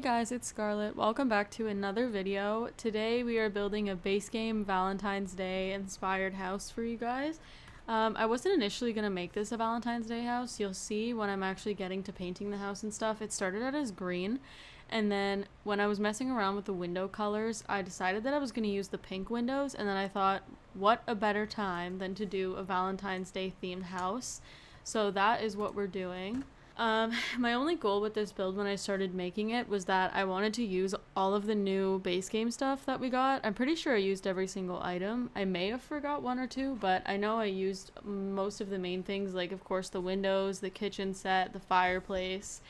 guys, it's Scarlet. Welcome back to another video. Today we are building a base game Valentine's Day inspired house for you guys. I wasn't initially going to make this a Valentine's Day house. You'll see when I'm actually getting to painting the house and stuff. It started out as green, and then when I was messing around with the window colors, I decided that I was going to use the pink windows, and then I thought, what a better time than to do a Valentine's Day themed house. So that is what we're doing. My only goal with this build when I started making it was that I wanted to use all of the new base game stuff that we got. I'm pretty sure I used every single item. I may have forgot one or two, but I know I used most of the main things, like of course the windows, the kitchen set, the fireplace,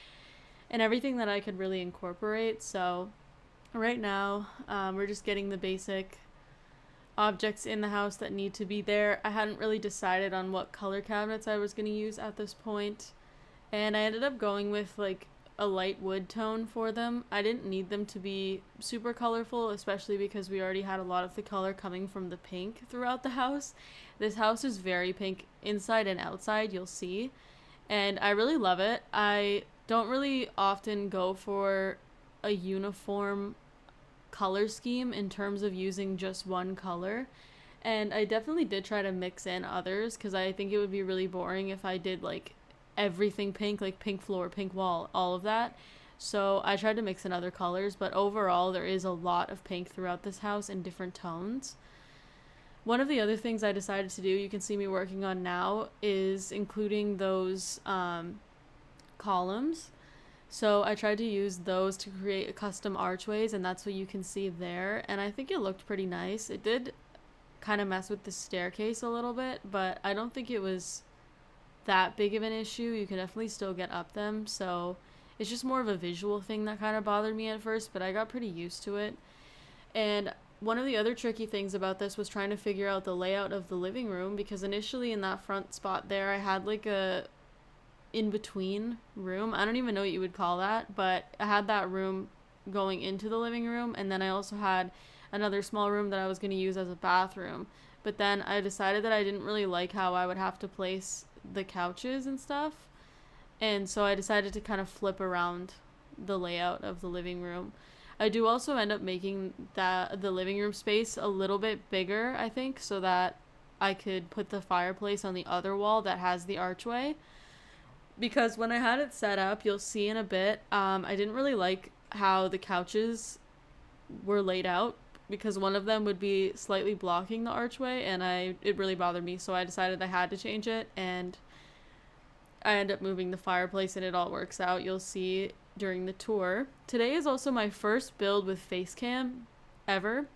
and everything that I could really incorporate. So right now, we're just getting the basic objects in the house that need to be there. I hadn't really decided on what color cabinets I was going to use at this point. And I ended up going with like a light wood tone for them. I didn't need them to be super colorful, especially because we already had a lot of the color coming from the pink throughout the house. This house is very pink inside and outside, you'll see. And I really love it. I don't really often go for a uniform color scheme in terms of using just one color. And I definitely did try to mix in others because I think it would be really boring if I did like everything pink, like pink floor, pink wall, all of that. So I tried to mix in other colors, but overall there is a lot of pink throughout this house in different tones. One of the other things I decided to do, you can see me working on now, is including those columns. So I tried to use those to create custom archways, and that's what you can see there, and I think it looked pretty nice. It did kind of mess with the staircase a little bit, but I don't think it was that big of an issue. You can definitely still get up them, so it's just more of a visual thing that kind of bothered me at first, but I got pretty used to it. And one of the other tricky things about this was trying to figure out the layout of the living room, because initially in that front spot there I had like a in-between room. I don't even know what you would call that, but I had that room going into the living room, and then I also had another small room that I was going to use as a bathroom. But then I decided that I didn't really like how I would have to place the couches and stuff, and so I decided to kind of flip around the layout of the living room. I do also end up making the living room space a little bit bigger, I think, so that I could put the fireplace on the other wall that has the archway, because when I had it set up, you'll see in a bit, I didn't really like how the couches were laid out, because one of them would be slightly blocking the archway, and it really bothered me, so I decided I had to change it, and I ended up moving the fireplace, and it all works out. You'll see during the tour. Today is also my first build with face cam ever.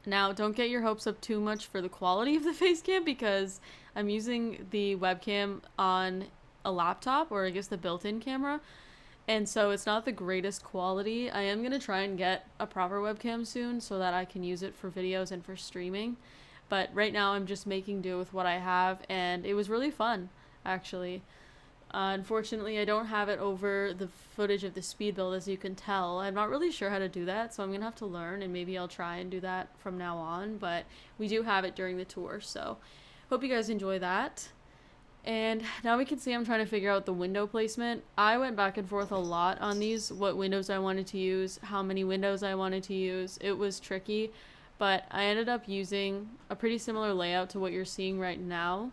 Now, don't get your hopes up too much for the quality of the face cam, because I'm using the webcam on a laptop, or I guess the built-in camera, and so it's not the greatest quality. I am going to try and get a proper webcam soon so that I can use it for videos and for streaming. But right now I'm just making do with what I have, and it was really fun, actually. Unfortunately, I don't have it over the footage of the speed build, as you can tell. I'm not really sure how to do that, so I'm going to have to learn, and maybe I'll try and do that from now on. But we do have it during the tour, so hope you guys enjoy that. And now we can see I'm trying to figure out the window placement. I went back and forth a lot on these, what windows I wanted to use, how many windows I wanted to use. It was tricky, but I ended up using a pretty similar layout to what you're seeing right now.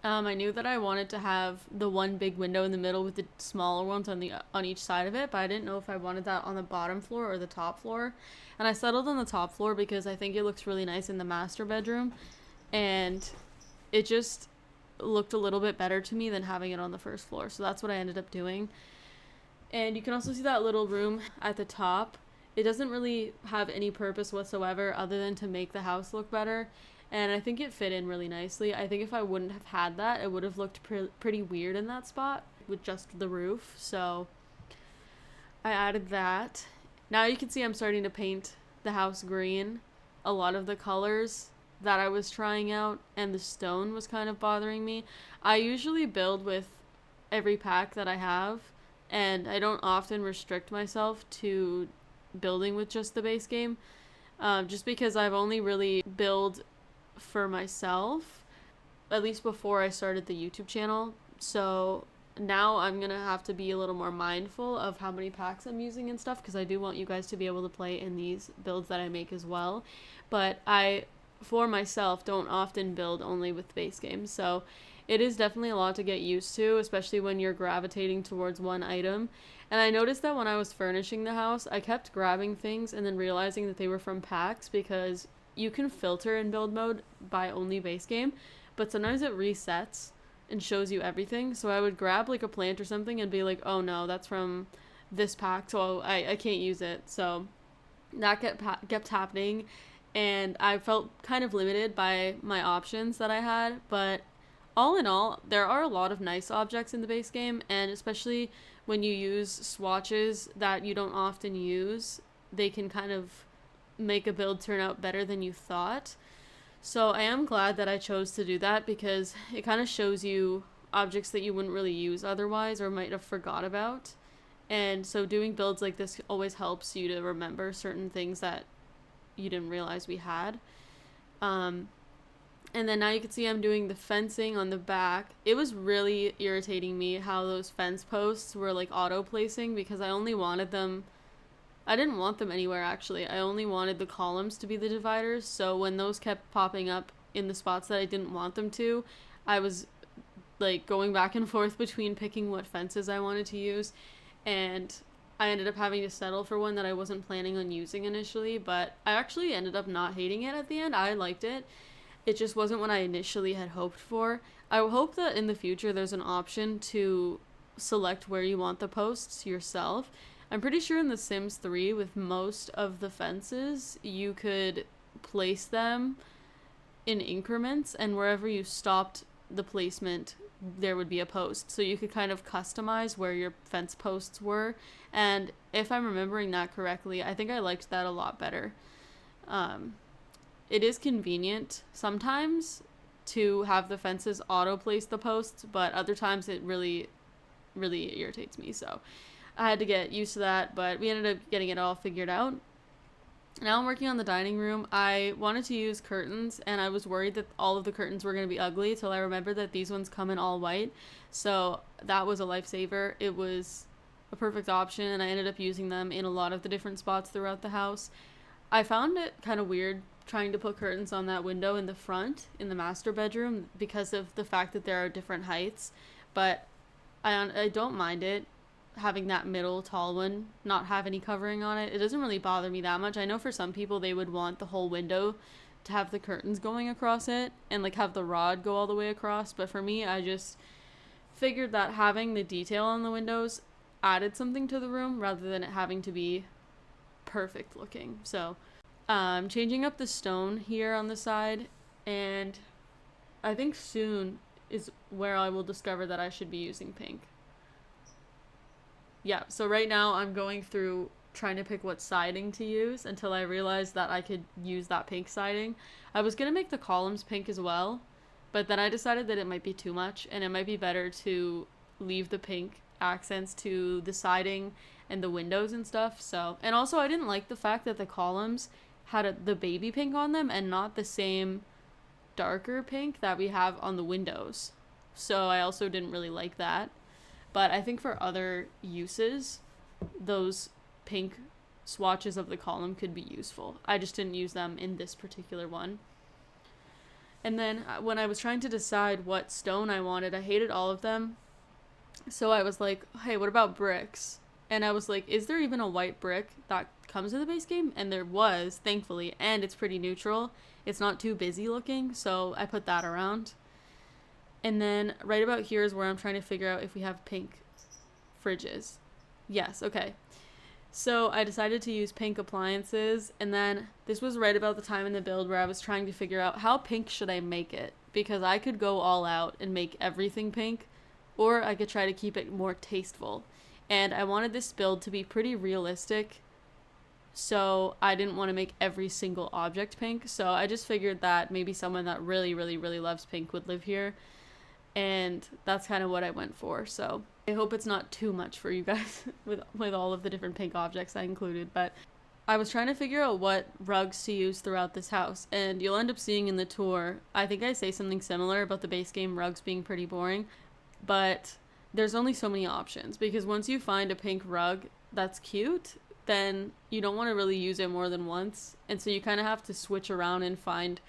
I knew that I wanted to have the one big window in the middle with the smaller ones on each side of it, but I didn't know if I wanted that on the bottom floor or the top floor. And I settled on the top floor because I think it looks really nice in the master bedroom, and it just looked a little bit better to me than having it on the first floor, so that's what I ended up doing. And you can also see that little room at the top. It doesn't really have any purpose whatsoever other than to make the house look better, and I think it fit in really nicely. I think if I wouldn't have had that, it would have looked pretty weird in that spot with just the roof, so I added that. Now you can see I'm starting to paint the house green. A lot of the colors that I was trying out, and the stone was kind of bothering me. I usually build with every pack that I have, and I don't often restrict myself to building with just the base game, just because I've only really build for myself, at least before I started the YouTube channel. So now I'm gonna have to be a little more mindful of how many packs I'm using and stuff, because I do want you guys to be able to play in these builds that I make as well. But I, for myself, don't often build only with base games, so it is definitely a lot to get used to, especially when you're gravitating towards one item. And I noticed that when I was furnishing the house, I kept grabbing things and then realizing that they were from packs, because you can filter in build mode by only base game, but sometimes it resets and shows you everything. So I would grab like a plant or something and be like, oh no, that's from this pack, so I can't use it. So that kept happening, and I felt kind of limited by my options that I had. But all in all, there are a lot of nice objects in the base game, and especially when you use swatches that you don't often use, they can kind of make a build turn out better than you thought. So I am glad that I chose to do that, because it kind of shows you objects that you wouldn't really use otherwise or might have forgot about. And so doing builds like this always helps you to remember certain things that you didn't realize we had. And then now you can see I'm doing the fencing on the back. It was really irritating me how those fence posts were like auto placing, because I only wanted them, I didn't want them anywhere actually. I only wanted the columns to be the dividers. So when those kept popping up in the spots that I didn't want them to, I was like going back and forth between picking what fences I wanted to use. And I ended up having to settle for one that I wasn't planning on using initially, but I actually ended up not hating it at the end. I liked it. It just wasn't what I initially had hoped for. I hope that in the future there's an option to select where you want the posts yourself. I'm pretty sure in The Sims 3, with most of the fences, you could place them in increments, and wherever you stopped the placement, there would be a post. So you could kind of customize where your fence posts were. And if I'm remembering that correctly, I think I liked that a lot better. It is convenient sometimes to have the fences auto-place the posts, but other times it really, really irritates me. So I had to get used to that, but we ended up getting it all figured out. Now I'm working on the dining room. I wanted to use curtains, and I was worried that all of the curtains were going to be ugly till I remembered that these ones come in all white. So that was a lifesaver. It was a perfect option, and I ended up using them in a lot of the different spots throughout the house. I found it kind of weird trying to put curtains on that window in the front, in the master bedroom, because of the fact that there are different heights, but I don't mind it. Having that middle tall one not have any covering on it, it doesn't really bother me that much. I know for some people they would want the whole window to have the curtains going across it and like have the rod go all the way across, but for me, I just figured that having the detail on the windows added something to the room rather than it having to be perfect looking. So I'm changing up the stone here on the side, and I think soon is where I will discover that I should be using pink. Yeah, so right now I'm going through trying to pick what siding to use until I realized that I could use that pink siding. I was going to make the columns pink as well, but then I decided that it might be too much, and it might be better to leave the pink accents to the siding and the windows and stuff. So, and also I didn't like the fact that the columns had the baby pink on them and not the same darker pink that we have on the windows. So I also didn't really like that. But I think for other uses, those pink swatches of the column could be useful. I just didn't use them in this particular one. And then when I was trying to decide what stone I wanted, I hated all of them. So I was like, hey, what about bricks? And I was like, is there even a white brick that comes in the base game? And there was, thankfully, and it's pretty neutral. It's not too busy looking, so I put that around. And then right about here is where I'm trying to figure out if we have pink fridges. Yes, okay. So I decided to use pink appliances, and then this was right about the time in the build where I was trying to figure out how pink should I make it, because I could go all out and make everything pink, or I could try to keep it more tasteful. And I wanted this build to be pretty realistic, so I didn't want to make every single object pink. So I just figured that maybe someone that really, really, really loves pink would live here. And that's kind of what I went for. So I hope it's not too much for you guys with all of the different pink objects I included. But I was trying to figure out what rugs to use throughout this house. And you'll end up seeing in the tour, I think I say something similar about the base game rugs being pretty boring. But there's only so many options, because once you find a pink rug that's cute, then you don't want to really use it more than once. And so you kind of have to switch around and find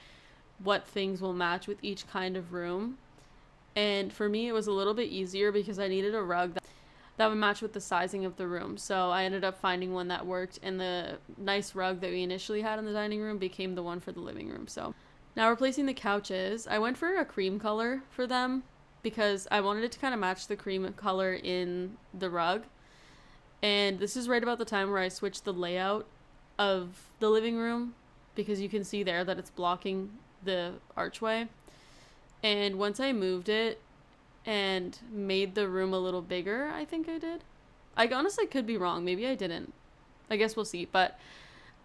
what things will match with each kind of room. And for me, it was a little bit easier because I needed a rug that would match with the sizing of the room. So I ended up finding one that worked, and the nice rug that we initially had in the dining room became the one for the living room. So now replacing the couches, I went for a cream color for them because I wanted it to kind of match the cream color in the rug. And this is right about the time where I switched the layout of the living room, because you can see there that it's blocking the archway. And once I moved it and made the room a little bigger, I think I did. I honestly could be wrong. Maybe I didn't. I guess we'll see. But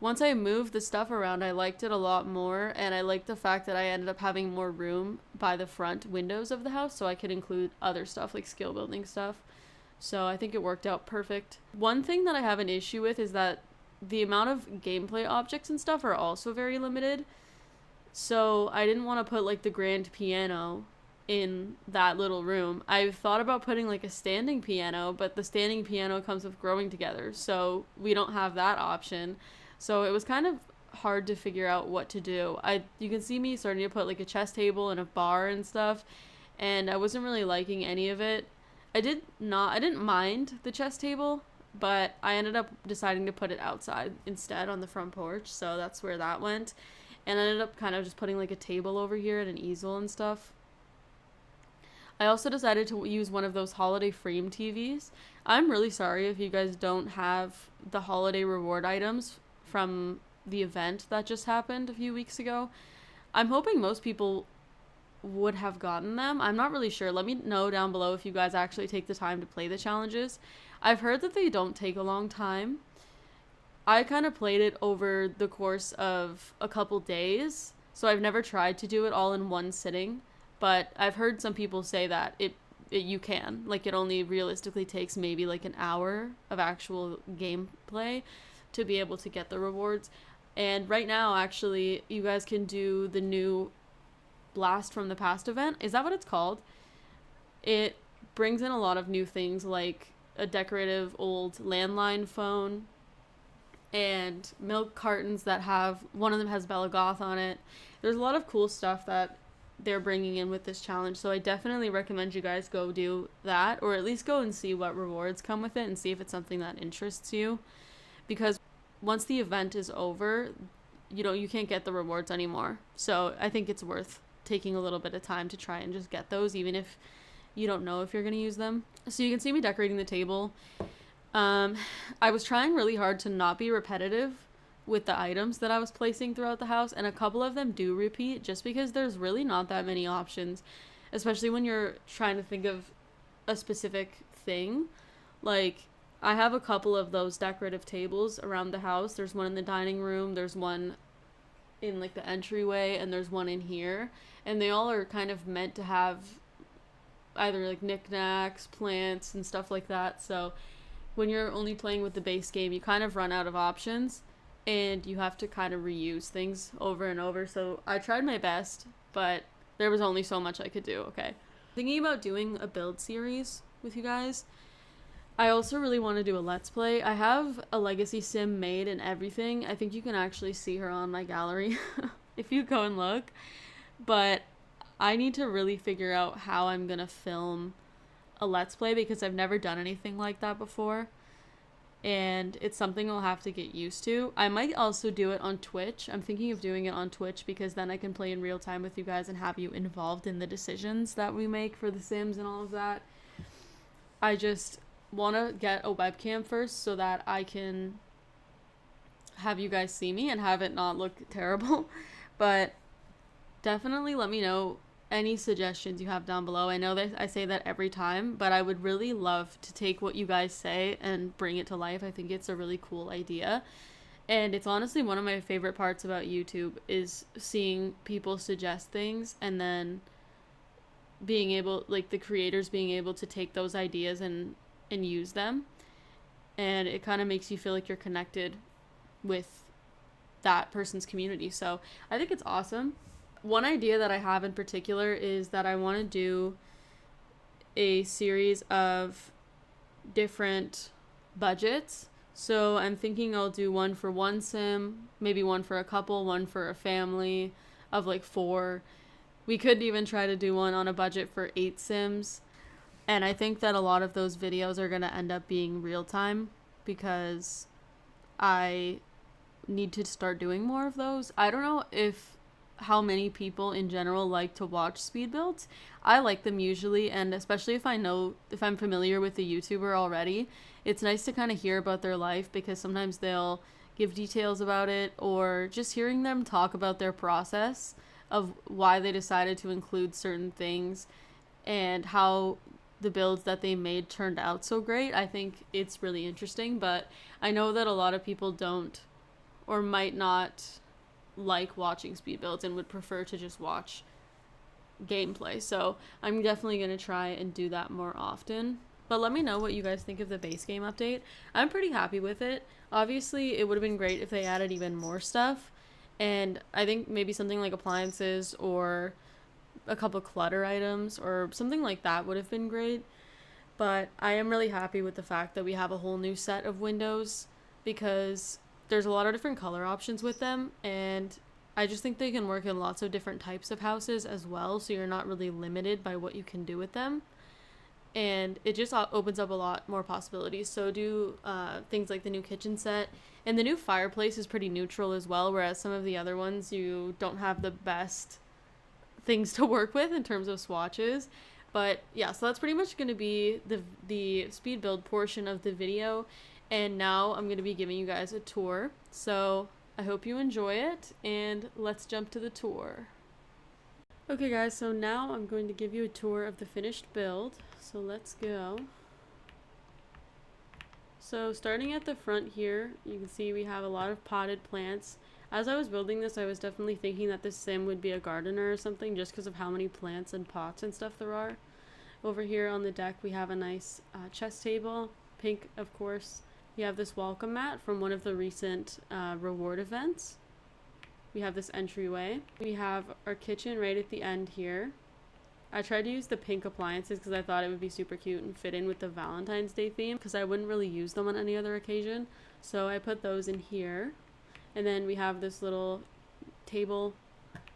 once I moved the stuff around, I liked it a lot more. And I liked the fact that I ended up having more room by the front windows of the house, so I could include other stuff like skill building stuff. So I think it worked out perfect. One thing that I have an issue with is that the amount of gameplay objects and stuff are also very limited. So I didn't want to put like the grand piano in that little room. I've thought about putting like a standing piano, but the standing piano comes with growing together, so we don't have that option. So it was kind of hard to figure out what to do. You can see me starting to put like a chess table and a bar and stuff, and I wasn't really liking any of it. I didn't mind the chess table, but I ended up deciding to put it outside instead on the front porch, so that's where that went. And I ended up kind of just putting like a table over here and an easel and stuff. I also decided to use one of those holiday frame TVs. I'm really sorry if you guys don't have the holiday reward items from the event that just happened a few weeks ago. I'm hoping most people would have gotten them. I'm not really sure. Let me know down below if you guys actually take the time to play the challenges. I've heard that they don't take a long time. I kind of played it over the course of a couple days, so I've never tried to do it all in one sitting, but I've heard some people say that you can. Like, it only realistically takes maybe like an hour of actual gameplay to be able to get the rewards. And right now, actually, you guys can do the new Blast from the Past event. Is that what it's called? It brings in a lot of new things, like a decorative old landline phone and milk cartons that have, one of them has Bella Goth on it. There's a lot of cool stuff that they're bringing in with this challenge, so I definitely recommend you guys go do that, or at least go and see what rewards come with it and see if it's something that interests you, because once the event is over, you can't get the rewards anymore. So I think it's worth taking a little bit of time to try and just get those, even if you don't know if you're going to use them. So you can see me decorating the table. I was trying really hard to not be repetitive with the items that I was placing throughout the house, and a couple of them do repeat just because there's really not that many options, especially when you're trying to think of a specific thing. Like, I have a couple of those decorative tables around the house. There's one in the dining room, there's one in like the entryway, and there's one in here, and they all are kind of meant to have either like knickknacks, plants, and stuff like that. So when you're only playing with the base game, you kind of run out of options, and you have to kind of reuse things over and over. So I tried my best, but there was only so much I could do. Okay, thinking about doing a build series with you guys. I also really want to do a Let's Play. I have a legacy sim made and everything. I think you can actually see her on my gallery if you go and look. But I need to really figure out how I'm going to film a Let's Play, because I've never done anything like that before. And it's something I'll have to get used to. I might also do it on Twitch. I'm thinking of doing it on Twitch, because then I can play in real time with you guys and have you involved in the decisions that we make for the Sims and all of that. I just want to get a webcam first so that I can have you guys see me and have it not look terrible. But definitely let me know any suggestions you have down below. I know that I say that every time, but I would really love to take what you guys say and bring it to life. I think it's a really cool idea. And it's honestly one of my favorite parts about YouTube, is seeing people suggest things and then being able, like the creators being able to take those ideas and use them. And it kind of makes you feel like you're connected with that person's community. So I think it's awesome. One idea that I have in particular is that I want to do a series of different budgets. So I'm thinking I'll do one for one sim, maybe one for a couple, one for a family of like 4. We could even try to do one on a budget for 8 sims. And I think that a lot of those videos are going to end up being real time because I need to start doing more of those. I don't know if how many people in general like to watch speed builds. I like them usually, and especially if I'm familiar with the YouTuber already, it's nice to kind of hear about their life because sometimes they'll give details about it, or just hearing them talk about their process of why they decided to include certain things and how the builds that they made turned out so great. I think it's really interesting, but I know that a lot of people don't or might not like watching speed builds and would prefer to just watch gameplay. So I'm definitely going to try and do that more often. But let me know what you guys think of the base game update. I'm pretty happy with it. Obviously, it would have been great if they added even more stuff. And I think maybe something like appliances or a couple clutter items or something like that would have been great. But I am really happy with the fact that we have a whole new set of windows because there's a lot of different color options with them, and I just think they can work in lots of different types of houses as well, so you're not really limited by what you can do with them. And it just opens up a lot more possibilities. So do things like the new kitchen set, and the new fireplace is pretty neutral as well, whereas some of the other ones you don't have the best things to work with in terms of swatches. But yeah, so that's pretty much going to be the speed build portion of the video. And now I'm going to be giving you guys a tour. So I hope you enjoy it, and let's jump to the tour. Okay guys, so now I'm going to give you a tour of the finished build. So let's go. So starting at the front here, you can see we have a lot of potted plants. As I was building this, I was definitely thinking that this sim would be a gardener or something just because of how many plants and pots and stuff there are. Over here on the deck, we have a nice chess table, pink of course. We have this welcome mat from one of the recent reward events. We have this entryway. We have our kitchen right at the end here. I tried to use the pink appliances because I thought it would be super cute and fit in with the Valentine's Day theme because I wouldn't really use them on any other occasion. So I put those in here. And then we have this little table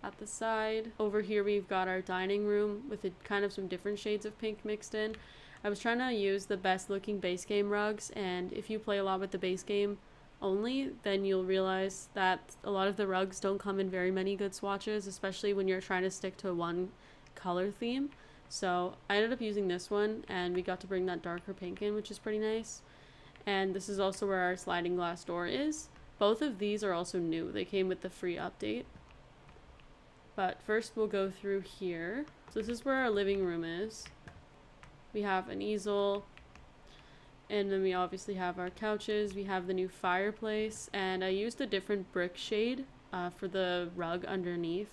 at the side. Over here we've got our dining room with kind of some different shades of pink mixed in. I was trying to use the best looking base game rugs, and if you play a lot with the base game only, then you'll realize that a lot of the rugs don't come in very many good swatches, especially when you're trying to stick to one color theme. So I ended up using this one, and we got to bring that darker pink in, which is pretty nice. And this is also where our sliding glass door is. Both of these are also new. They came with the free update. But first we'll go through here. So this is where our living room is. We have an easel, and then we obviously have our couches. We have the new fireplace, and I used a different brick shade for the rug underneath,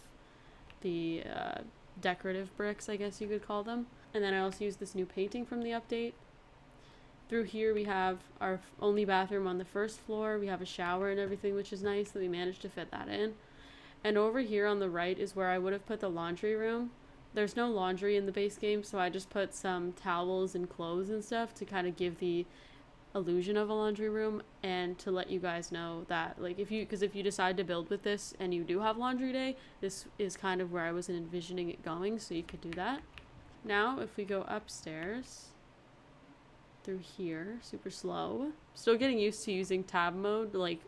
the decorative bricks, I guess you could call them. And then I also used this new painting from the update. Through here we have our only bathroom on the first floor. We have a shower and everything, which is nice that we managed to fit that in. And over here on the right is where I would have put the laundry room. There's no laundry in the base game, so I just put some towels and clothes and stuff to kind of give the illusion of a laundry room, and to let you guys know that, like, if you decide to build with this and you do have laundry day, this is kind of where I was envisioning it going, so you could do that. Now, if we go upstairs through here, super slow. Still getting used to using tab mode, like,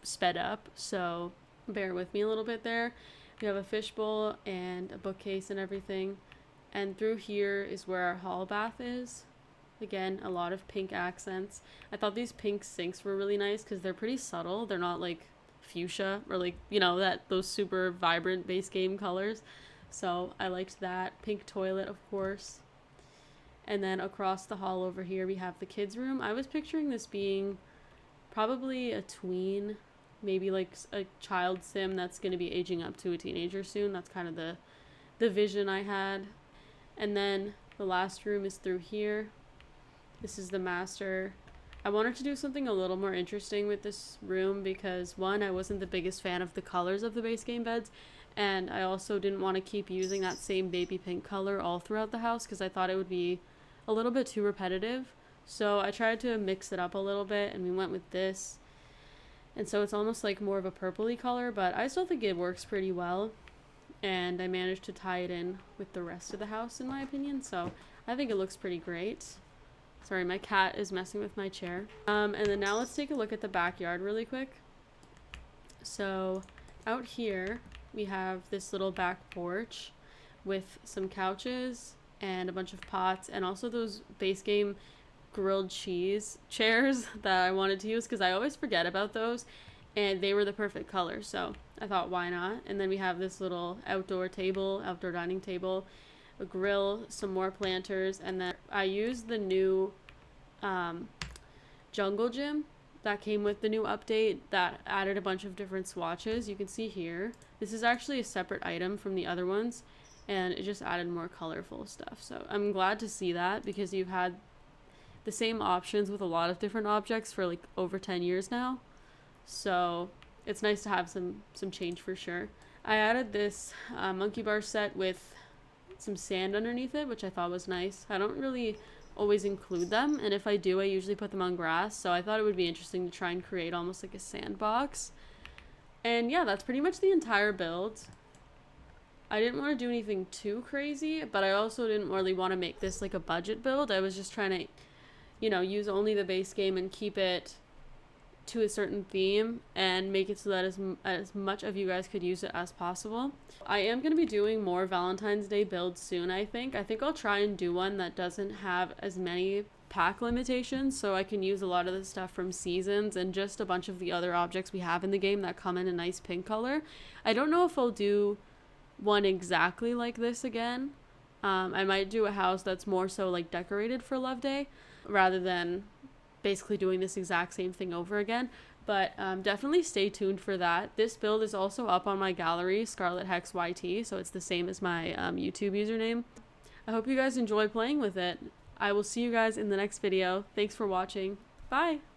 sped up, so bear with me a little bit there. We have a fishbowl and a bookcase and everything. And through here is where our hall bath is. Again, a lot of pink accents. I thought these pink sinks were really nice because they're pretty subtle. They're not like fuchsia or like, you know, those super vibrant base game colors. So I liked that. Pink toilet, of course. And then across the hall over here, we have the kids' room. I was picturing this being probably a tween, maybe like a child sim that's going to be aging up to a teenager soon. That's kind of the vision I had. And then the last room is through here. This is the master. I wanted to do something a little more interesting with this room because, one, I wasn't the biggest fan of the colors of the base game beds, And I also didn't want to keep using that same baby pink color all throughout the house because I thought it would be a little bit too repetitive. So I tried to mix it up a little bit, and we went with this. And so it's almost like more of a purpley color, but I still think it works pretty well. And I managed to tie it in with the rest of the house, in my opinion. So I think it looks pretty great. Sorry, my cat is messing with my chair. And then now let's take a look at the backyard really quick. So out here, we have this little back porch with some couches and a bunch of pots, and also those base game grilled cheese chairs that I wanted to use because I always forget about those, and they were the perfect color, so I thought why not. And then we have this little outdoor dining table, a grill, some more planters, and then I used the new jungle gym that came with the new update that added a bunch of different swatches. You can see here, this is actually a separate item from the other ones, and it just added more colorful stuff. So I'm glad to see that because you've had the same options with a lot of different objects for like over 10 years now. So it's nice to have some change for sure. I added this monkey bar set with some sand underneath it, which I thought was nice. I don't really always include them, and if I do, I usually put them on grass, so I thought it would be interesting to try and create almost like a sandbox. And yeah, that's pretty much the entire build. I didn't want to do anything too crazy, but I also didn't really want to make this like a budget build. I was just trying to, you know, use only the base game and keep it to a certain theme and make it so that as much of you guys could use it as possible. I am going to be doing more Valentine's Day builds soon, I think. I'll try and do one that doesn't have as many pack limitations, so I can use a lot of the stuff from seasons and just a bunch of the other objects we have in the game that come in a nice pink color. I don't know if I'll do one exactly like this again. I might do a house that's more so like decorated for Love Day rather than basically doing this exact same thing over again, but definitely stay tuned for that. This build is also up on my gallery, ScarletHexYT, so it's the same as my YouTube username. I hope you guys enjoy playing with it. I will see you guys in the next video. Thanks for watching. Bye!